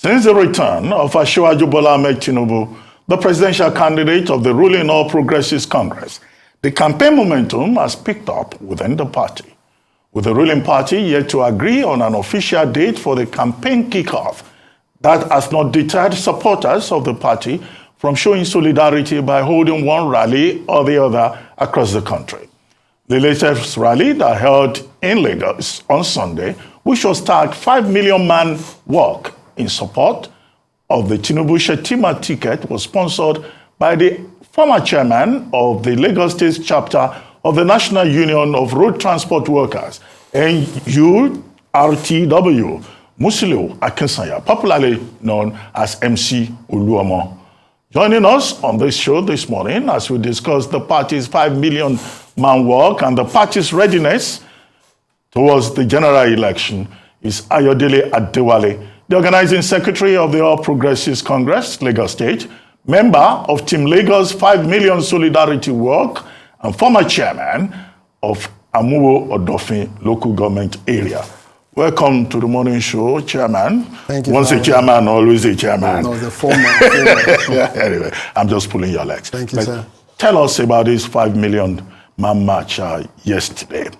Since the return of Ayodele Tinubu, the presidential candidate of the ruling All Progressives Congress, the campaign momentum has picked up within the party, with the ruling party yet to agree on an official date for the campaign kickoff. That has not deterred supporters of the party from showing solidarity by holding one rally or the other across the country. The latest rally that held in Lagos on Sunday, which was tagged 5 million man walk in support of the Tinubu Shetima ticket, was sponsored by the former chairman of the Lagos State chapter of the National Union of Road Transport Workers, NURTW, Musiliu Akinsanya, popularly known as MC Uluomo. Joining us on this show this morning as we discuss the party's 5 million man walk and the party's readiness towards the general election is Ayodele Adewale, the organizing secretary of the All Progressives Congress, Lagos State, member of Team Lagos 5 Million Solidarity Walk, and former chairman of Amuwo Odofin local government area. Welcome to the morning show, Chairman. Thank you. Once a chairman, always a chairman. No, the former. Anyway, I'm just pulling your legs. Thank you, sir. Tell us about this 5 million man march yesterday.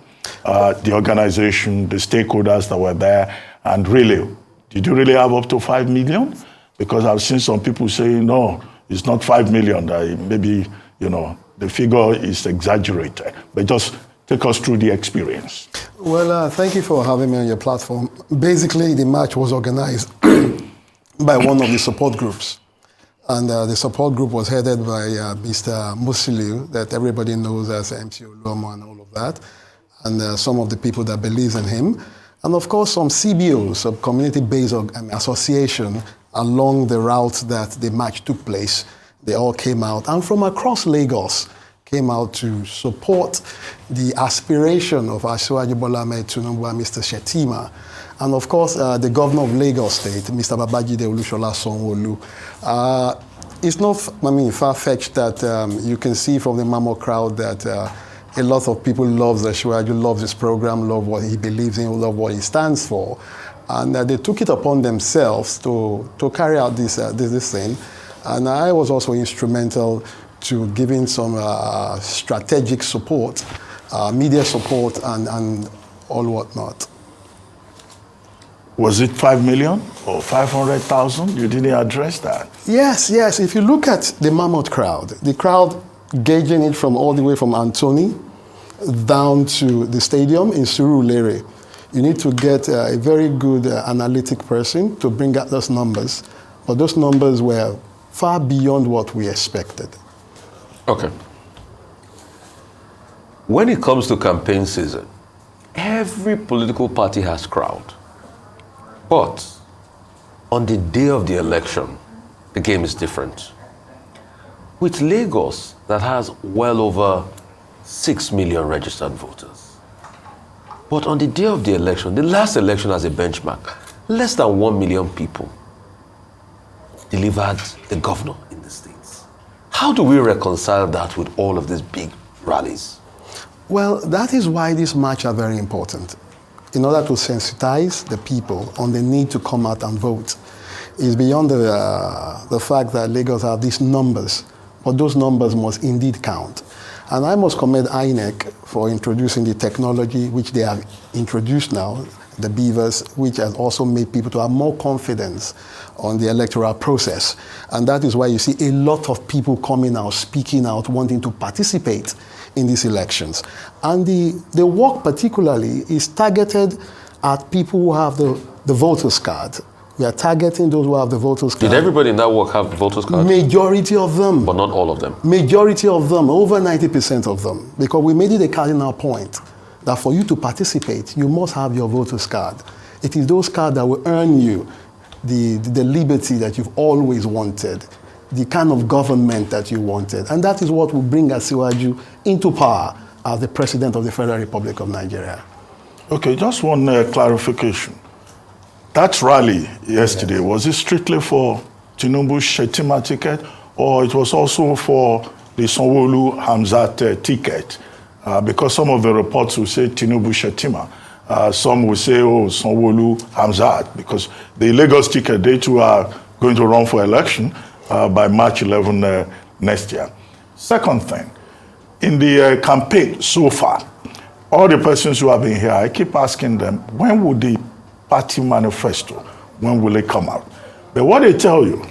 The organization, the stakeholders that were there, and really, did you really have up to 5 million? Because I've seen some people saying, no, it's not 5 million. Maybe, the figure is exaggerated. But just take us through the experience. Well, thank you for having me on your platform. Basically, the march was organized by one of the support groups. And the support group was headed by Mr. Musiliu, that everybody knows as MC Uluomo and all of that, and some of the people that believes in him. And of course, some CBOs, some community-based association along the route that the march took place. They all came out, and from across Lagos, came out to support the aspiration of Ayodele Tinubu and Mr. Shetima. And of course, the governor of Lagos State, Mr. Babajide Olushola Sanwo-Olu. It's not, far-fetched that you can see from the Mamo crowd that a lot of people love Ayodele, love his program, love what he believes in, love what he stands for. And they took it upon themselves to carry out this thing. And I was also instrumental to giving some strategic support, media support, and all whatnot. Was it 5 million or 500,000? You didn't address that. Yes. If you look at the mammoth crowd, the crowd gauging it from all the way from Anthony down to the stadium in Surulere, you need to get a very good analytic person to bring out those numbers. But those numbers were far beyond what we expected. Okay. When it comes to campaign season, every political party has crowd. But on the day of the election, the game is different. With Lagos, that has well over 6 million registered voters. But on the day of the election, the last election as a benchmark, less than 1 million people delivered the governor in the states. How do we reconcile that with all of these big rallies? Well, that is why these marches are very important. In order to sensitize the people on the need to come out and vote. It's beyond the fact that Lagos have these numbers, but those numbers must indeed count. And I must commend INEC for introducing the technology which they have introduced now, the beavers, which has also made people to have more confidence on the electoral process. And that is why you see a lot of people coming out, speaking out, wanting to participate in these elections. And the work particularly is targeted at people who have the voters card. We are targeting those who have the voters card. Did everybody in that work have the voters card? Majority of them. But not all of them? Majority of them, over 90% of them. Because we made it a cardinal point that for you to participate, you must have your voters card. It is those cards that will earn you the liberty that you've always wanted, the kind of government that you wanted. And that is what will bring Asiwaju into power as the President of the Federal Republic of Nigeria. Okay, just one clarification. That rally yesterday, was it strictly for Tinubu Shetima ticket, or it was also for the Sanwo-Olu Hamzat ticket? Because some of the reports will say Tinubu Shetima. Some will say, oh, Sanwo-Olu, Hamzat, because the Lagos ticket, they too are going to run for election by March 11 next year. Second thing, in the campaign so far, all the persons who have been here, I keep asking them, when will the party manifesto, when will it come out? But what they tell you,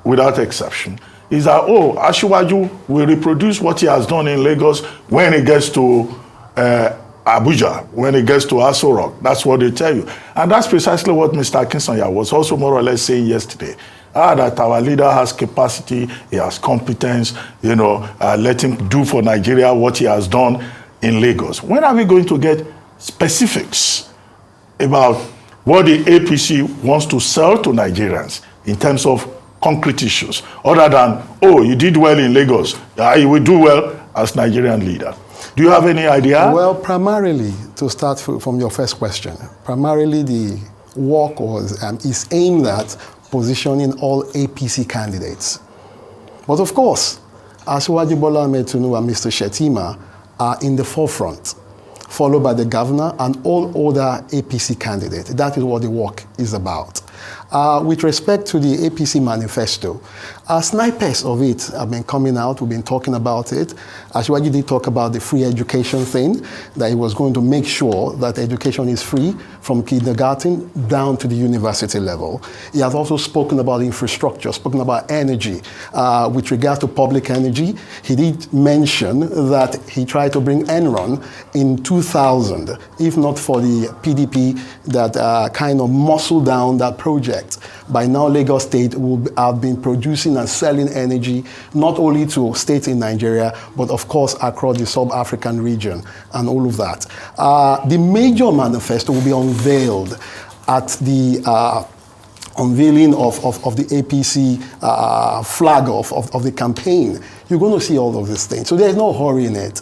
without exception, is that, oh, Asiwaju will reproduce what he has done in Lagos when he gets to Abuja, when it gets to Aso Rock. That's what they tell you. And that's precisely what Mr. Akinsanya was also more or less saying yesterday. That our leader has capacity, he has competence, let him do for Nigeria what he has done in Lagos. When are we going to get specifics about what the APC wants to sell to Nigerians in terms of concrete issues, other than, oh, you did well in Lagos, you will do well as Nigerian leader? Do you have any idea? Well, primarily, to start from your first question, primarily the work is aimed at positioning all APC candidates. But of course, Asiwaju Bola Ahmed Tinubu and Mr. Shettima are in the forefront, followed by the governor and all other APC candidates. That is what the work is about. With respect to the APC manifesto, snipers of it have been coming out. We've been talking about it. Asiwaju did talk about the free education thing, that he was going to make sure that education is free from kindergarten down to the university level. He has also spoken about infrastructure, spoken about energy. With regard to public energy, he did mention that he tried to bring Enron in 2000, if not for the PDP that kind of muscled down that project. By now, Lagos State will have been producing and selling energy not only to states in Nigeria, but of course across the sub-African region and all of that. The major manifesto will be unveiled at the unveiling of the APC flag of the campaign. You're going to see all of these things. So there's no hurry in it.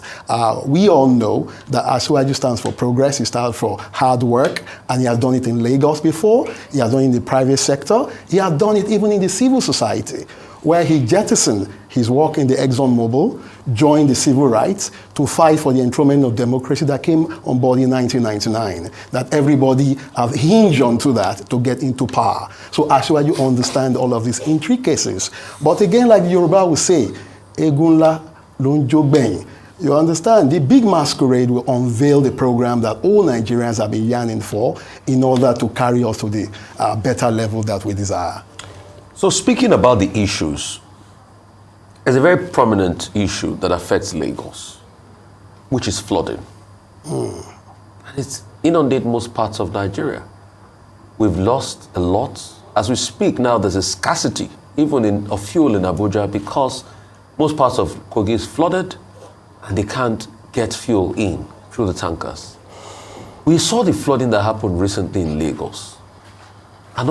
We all know that Asiwaju stands for progress. He stands for hard work, and he has done it in Lagos before. He has done it in the private sector. He has done it even in the civil society, where he jettisoned his work in the ExxonMobil, joined the civil rights to fight for the enthronement of democracy that came on board in 1999, that everybody have hinged onto that to get into power. So Asiwaju understand all of these intricacies. But again, like Yoruba will say, Egunla lonjo gbeyin. You understand? The big masquerade will unveil the program that all Nigerians have been yearning for in order to carry us to the better level that we desire. So speaking about the issues, there's a very prominent issue that affects Lagos, which is flooding. And it's inundated most parts of Nigeria. We've lost a lot. As we speak now, there's a scarcity, even of fuel in Abuja, because most parts of Kogi is flooded and they can't get fuel in through the tankers. We saw the flooding that happened recently in Lagos. And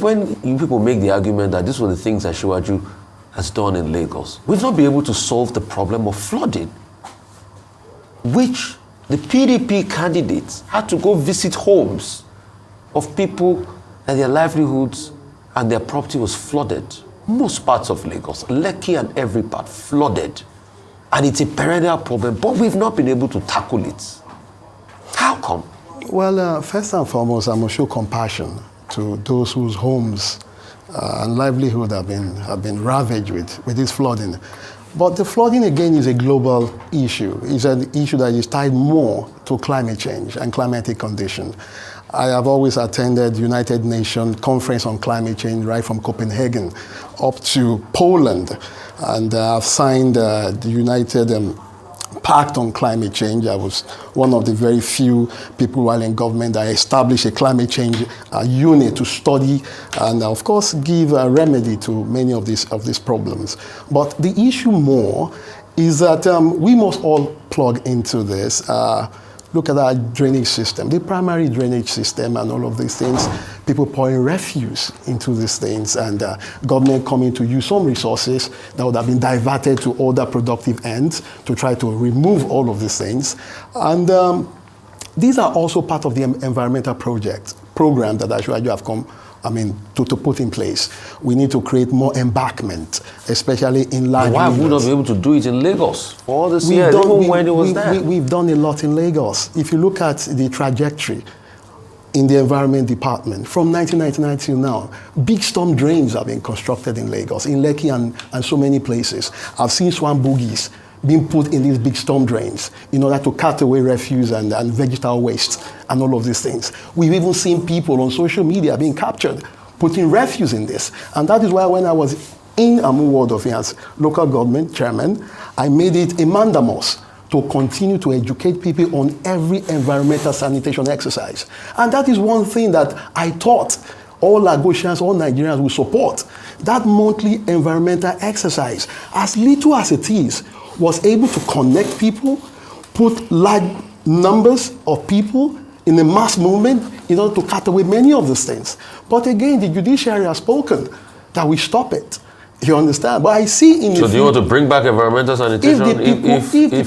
when you people make the argument that this were the things that Asiwaju has done in Lagos, we've not been able to solve the problem of flooding, which the PDP candidates had to go visit homes of people and their livelihoods and their property was flooded. Most parts of Lagos, Lekki and every part, flooded. And it's a perennial problem, but we've not been able to tackle it. How come? Well, first and foremost, I must show compassion to those whose homes and livelihood have been ravaged with this flooding. But the flooding, again, is a global issue. It's an issue that is tied more to climate change and climatic condition. I have always attended United Nations Conference on Climate Change, right from Copenhagen up to Poland. And I've signed the United Pact on Climate Change. I was one of the very few people while in government that established a climate change unit to study and, of course, give a remedy to many of these problems. But the issue more is that we must all plug into this. Look at our drainage system, the primary drainage system and all of these things. People pouring refuse into these things and government coming to use some resources that would have been diverted to other productive ends to try to remove all of these things. And these are also part of the environmental program that Asiwaju have come to put in place. We need to create more embankment, especially in large Why would we not rivers. be able to do it in Lagos for all this years, even when it was there? We've done a lot in Lagos. If you look at the trajectory in the environment department, from 1999 till now, big storm drains have been constructed in Lagos, in Lekki and so many places. I've seen swamp boogies being put in these big storm drains in order to cut away refuse and vegetable waste and all of these things. We've even seen people on social media being captured, putting refuse in this. And that is why when I was in Amu Ward of as local government chairman, I made it a mandamus to continue to educate people on every environmental sanitation exercise. And that is one thing that I thought all Lagosians, all Nigerians will support. That monthly environmental exercise, as little as it is, was able to connect people, put large numbers of people in a mass movement in order to cut away many of these things. But again, the judiciary has spoken that we stop it. You understand? But I see in So do you want to bring back environmental sanitation if the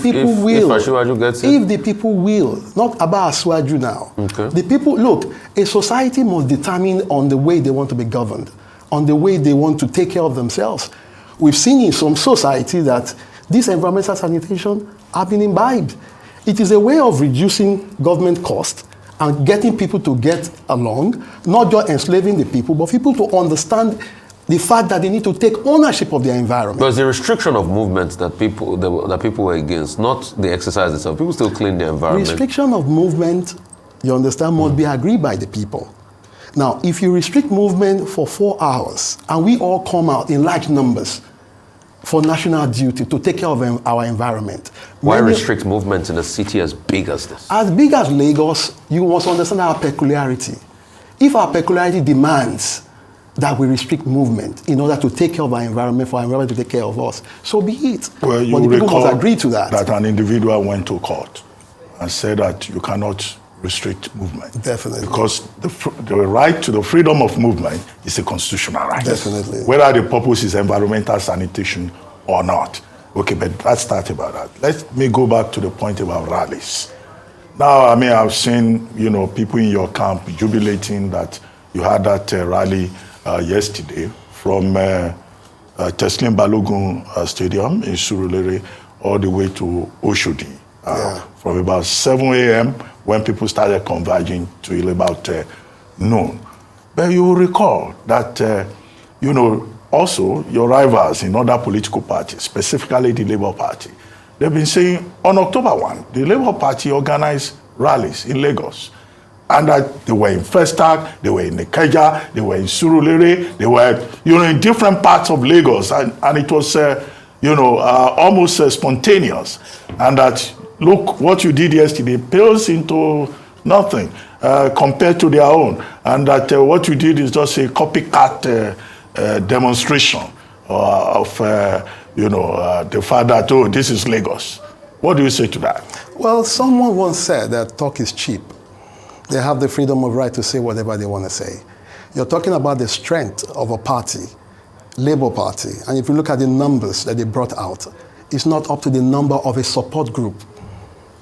people will, not about Aswaju now. Okay. The people, look, a society must determine on the way they want to be governed, on the way they want to take care of themselves. We've seen in some society that this environmental sanitation have been imbibed. It is a way of reducing government costs and getting people to get along, not just enslaving the people, but people to understand the fact that they need to take ownership of their environment. But it's the restriction of movement that people were against, not the exercise itself. People still clean the environment. Restriction of movement, you understand, must be agreed by the people. Now, if you restrict movement for 4 hours and we all come out in large numbers for national duty to take care of our environment. Why restrict movement in a city as big as this? As big as Lagos, you must understand our peculiarity. If our peculiarity demands that we restrict movement in order to take care of our environment, for our environment to take care of us, so be it. Well, you but the people recall must agree to that. That an individual went to court and said that you cannot restrict movement. Definitely. Because the right to the freedom of movement is a constitutional right. Definitely. Whether the purpose is environmental sanitation or not. Okay, but let's start about that. Let me go back to the point about rallies. Now, I've seen, people in your camp jubilating that you had that rally yesterday from Teslim Balogun Stadium in Surulere all the way to Oshodi. From about 7 a.m. when people started converging to about noon. But you will recall that, also your rivals in other political parties, specifically the Labour Party, they've been saying on October 1, the Labour Party organized rallies in Lagos. And that they were in Festac, they were in Ikeja, they were in Surulere, they were, in different parts of Lagos. And it was, almost spontaneous. And that, look, what you did yesterday pales into nothing compared to their own. And that what you did is just a copycat demonstration of, the fact that, oh, this is Lagos. What do you say to that? Well, someone once said that talk is cheap. They have the freedom of right to say whatever they want to say. You're talking about the strength of a party, Labour Party, and if you look at the numbers that they brought out, it's not up to the number of a support group.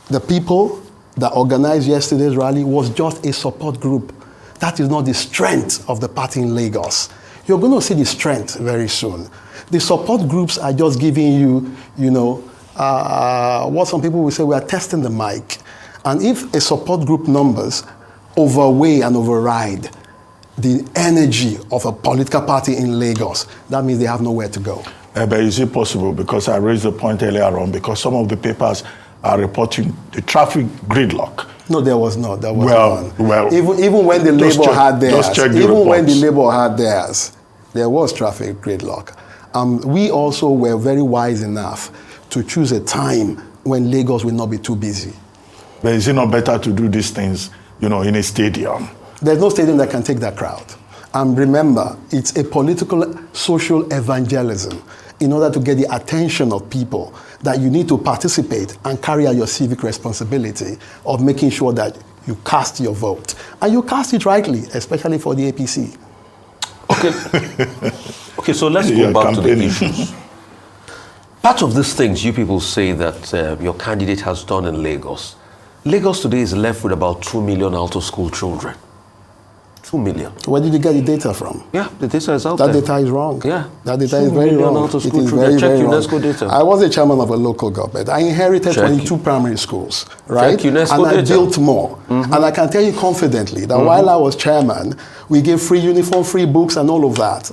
The people that organized yesterday's rally was just a support group. That is not the strength of the party in Lagos. You're going to see the strength very soon. The support groups are just giving you, what some people will say, we are testing the mic. And if a support group numbers overweigh and override the energy of a political party in Lagos, that means they have nowhere to go. But is it possible, because I raised the point earlier on, because some of the papers are reporting the traffic gridlock. No, there was not. There was none. Well, even when the Labour had theirs, when the Labour had theirs, there was traffic gridlock. We also were very wise enough to choose a time when Lagos will not be too busy. But is it not better to do these things, in a stadium? There's no stadium that can take that crowd. And remember, it's a political, social evangelism in order to get the attention of people that you need to participate and carry out your civic responsibility of making sure that you cast your vote. And you cast it rightly, especially for the APC. Okay, so let's go back to the issues. Part of these things you people say that your candidate has done in Lagos. Lagos today is left with about 2 million out-of-school children. 2 million. Where did you get the data from? Yeah, the data is out That there. data is wrong. Yeah. That data 2 is very million wrong. out of It school is children. very, Check very wrong. UNESCO data. I was a chairman of a local government. I inherited Check 22 primary schools, right? Check UNESCO and I data. built more. And I can tell you confidently that while I was chairman, we gave free uniform, free books, and all of that.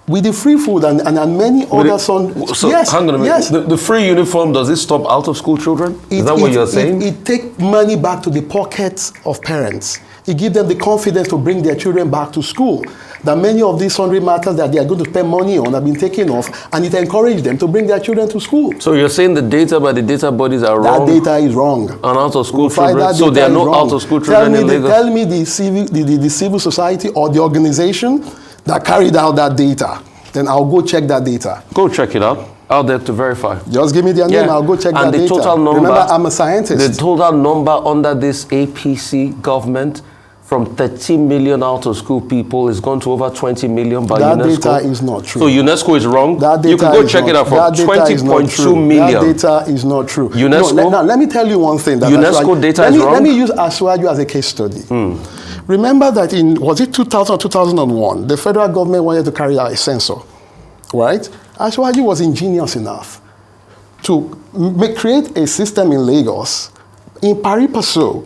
With the free food and many other So yes, hang on a minute. yes. The free uniform, does it stop out of school children? Is that what you're saying? It takes money back to the pockets of parents. It gives them the confidence to bring their children back to school. That many of these sundry matters that they are going to spend money on have been taken off, and it encourages them to bring their children to school. So you're saying the data by the data bodies are wrong? That data is wrong. And out of school In fact, children? that So data there are is no wrong. out of school children in Lagos? Tell me the civil society or the organization that carried out that data. Then I'll go check that data. Go check it out. Out there to verify. Just give me their name, I'll go check that and the data. total number, Remember, I'm a scientist. The total number under this APC government from 13 million out of school people is gone to over 20 million by that UNESCO. That data is not true. So UNESCO is wrong? That data you can go is check not, it out from that data is not 20.2 true. million. That data is not true. UNESCO? No, now, let me tell you one thing. That UNESCO data is wrong? Let me use Asiwaju as a case study. Remember that was it 2000 or 2001, the federal government wanted to carry out a census, right? Asiwaju was ingenious enough to create a system in Lagos. In pari passu,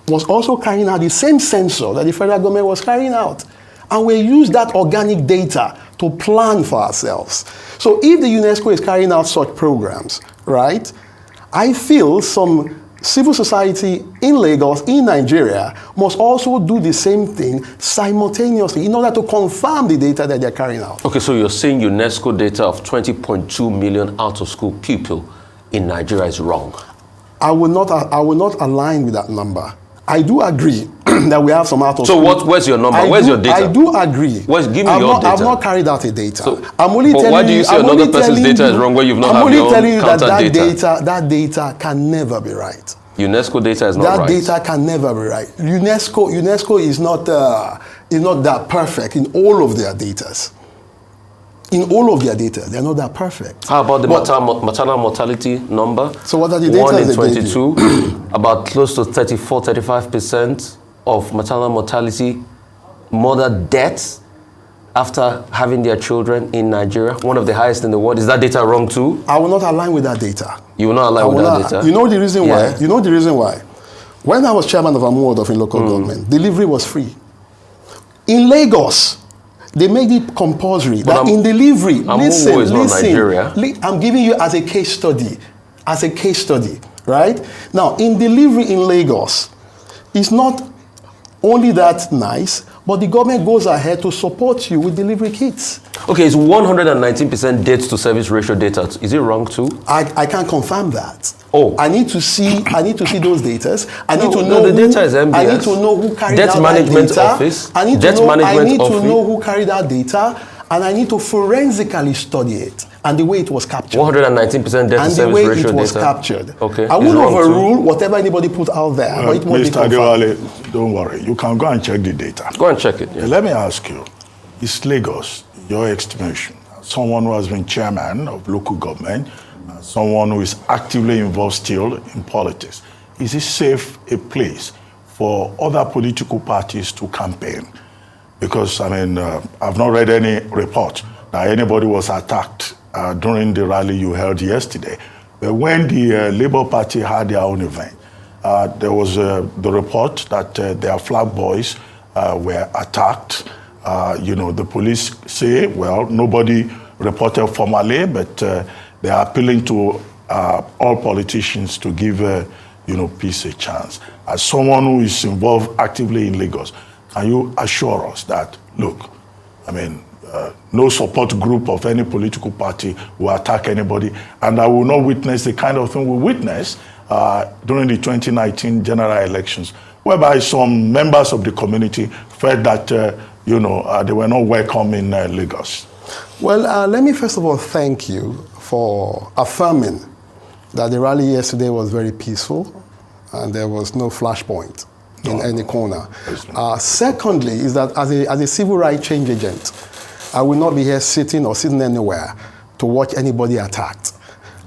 was also carrying out the same census that the federal government was carrying out. And we use that organic data to plan for ourselves. So if the UNESCO is carrying out such programs, right, I feel some civil society in Lagos, in Nigeria, must also do the same thing simultaneously in order to confirm the data that they're carrying out. Okay, so you're saying UNESCO data of 20.2 million out of school people in Nigeria is wrong? I will not align with that number. I do agree that we have some out of school. So where's your number? Where's your data? I do agree. Give me your data. I've not carried out a data. So, I'm only telling why do you say another person's data is wrong when you've not had your own counter data? That data can never be right. UNESCO data is not right. That data can never be right. UNESCO is not that perfect in all of their datas. In all of their data, they're not that perfect. How about the maternal mortality number? So what are the data? 1 in 22, about close to 34-35% of maternal mortality, mother deaths after having their children in Nigeria, one of the highest in the world. Is that data wrong too? I will not align with that data. You will not align with that data? You know the reason why? You know the reason why? When I was chairman of Amuodof in local government, delivery was free. In Lagos, they made it compulsory that in delivery, listen, I'm giving you as a case study, right? Now, in delivery in Lagos, it's not only that nice, but the government goes ahead to support you with delivery kits. Okay, it's 119% debt to service ratio data. Is it wrong too? I can't confirm that. Oh, I need to see those data. I need to know the data is MBS. I need to know who carried out that data. Office. I need to know who carried out data, and I need to forensically study it and the way it was captured. 119% debt to service ratio data. And the way it was captured. Okay. I won't overrule whatever anybody put out there. But it won't be Mr. Adewale, don't worry. You can go and check the data. Go and check it. Yeah. Let me ask you, is Lagos, your estimation, someone who has been chairman of local government, someone who is actively involved still in politics, is it safe a place for other political parties to campaign? Because, I've not read any report that anybody was attacked during the rally you held yesterday. But when the Labour Party had their own event, there was the report that their flag boys were attacked. The police say, well, nobody reported formally, but they are appealing to all politicians to give, peace a chance. As someone who is involved actively in Lagos, can you assure us that, look, no support group of any political party will attack anybody, and I will not witness the kind of thing we witnessed during the 2019 general elections, whereby some members of the community felt that, they were not welcome in Lagos? Well, let me first of all thank you for affirming that the rally yesterday was very peaceful and there was no flashpoint in any corner. Secondly, is that as a civil rights change agent, I will not be here sitting anywhere to watch anybody attacked.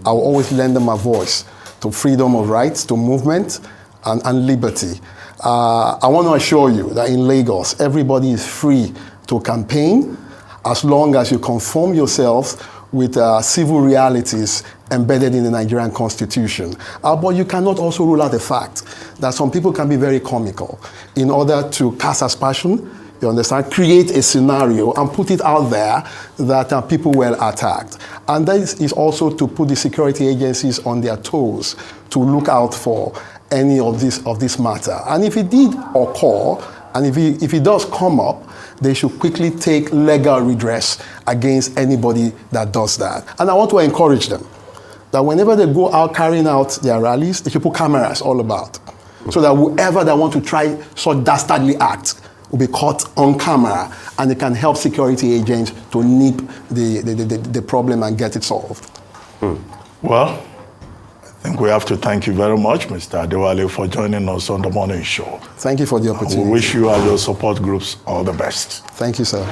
I will always lend them my voice to freedom of rights, to movement, and liberty. I want to assure you that in Lagos, everybody is free to campaign as long as you conform yourselves with civil realities embedded in the Nigerian Constitution. But you cannot also rule out the fact that some people can be very comical in order to cast aspersion, you understand, create a scenario and put it out there that people were attacked. And that is also to put the security agencies on their toes to look out for any of this matter. And if it did occur, and if it does come up, they should quickly take legal redress against anybody that does that. And I want to encourage them that whenever they go out carrying out their rallies, they should put cameras all about, so that whoever that want to try such dastardly acts will be caught on camera, and they can help security agents to nip the problem and get it solved. Well, I think we have to thank you very much, Mr. Adewale, for joining us on the morning show. Thank you for the opportunity. We wish you and your support groups all the best. Thank you, sir.